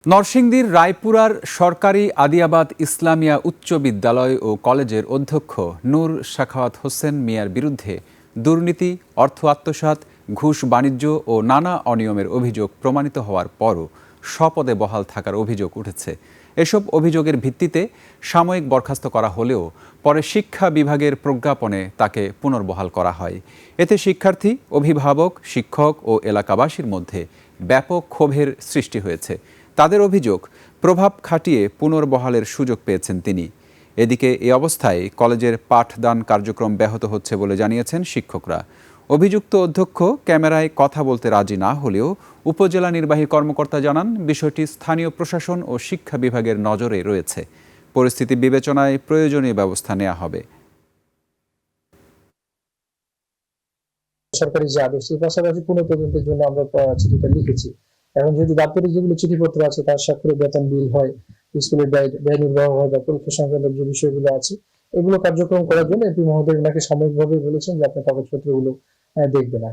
নরসিংদীর রায়পুরার সরকারি আদিয়াবাদ ইসলামিয়া উচ্চ বিদ্যালয় ও কলেজের অধ্যক্ষ নূর সাখাওয়াত হোসেন মিয়ার বিরুদ্ধে দুর্নীতি, অর্থ আত্মসাৎ, ঘুষ বাণিজ্য ও নানা অনিয়মের অভিযোগ প্রমাণিত হওয়ার পরও স্বপদে বহাল থাকার অভিযোগ উঠেছে। এসব অভিযোগের ভিত্তিতে সাময়িক বরখাস্ত করা হলেও পরে শিক্ষা বিভাগের প্রজ্ঞাপনে তাকে পুনর্বহাল করা হয়। এতে শিক্ষার্থী, অভিভাবক, শিক্ষক ও এলাকাবাসীর মধ্যে ব্যাপক ক্ষোভের সৃষ্টি হয়েছে। তাদের অভিযোগ, প্রভাব খাটিয়ে পুনর্বহালের সুযোগ পেয়েছেন তিনি। এদিকে এই অবস্থায় কলেজের পাঠদান কার্যক্রম ব্যাহত হচ্ছে বলে জানিয়েছেন শিক্ষকরা। অভিযুক্ত অধ্যক্ষ ক্যামেরায় কথা বলতে রাজি না হলেও উপজেলা নির্বাহী কর্মকর্তা জানান, বিষয়টি স্থানীয় প্রশাসন ও শিক্ষা বিভাগের নজরে রয়েছে। পরিস্থিতি বিবেচনায় প্রয়োজনীয় ব্যবস্থা নেওয়া হবে। সরকারি যে আদেশ, এই পাশাপাশি পুনঃতদন্তের জন্য আমরা চিঠিটা লিখেছি। এখন যদি দাপ্তরিক যেগুলো চিঠিপত্র আছে তার স্বাক্ষরে বেতন বিল হয়, স্কুলের ব্যয় নির্বাহ হয় বা পরীক্ষা সংক্রান্ত যে বিষয়গুলো আছে, এগুলো কার্যক্রম করার জন্য এপি মহোদয় ওনাকে সাময়িকভাবে বলেছেন যে আপনি কাগজপত্রগুলো দেখবেন।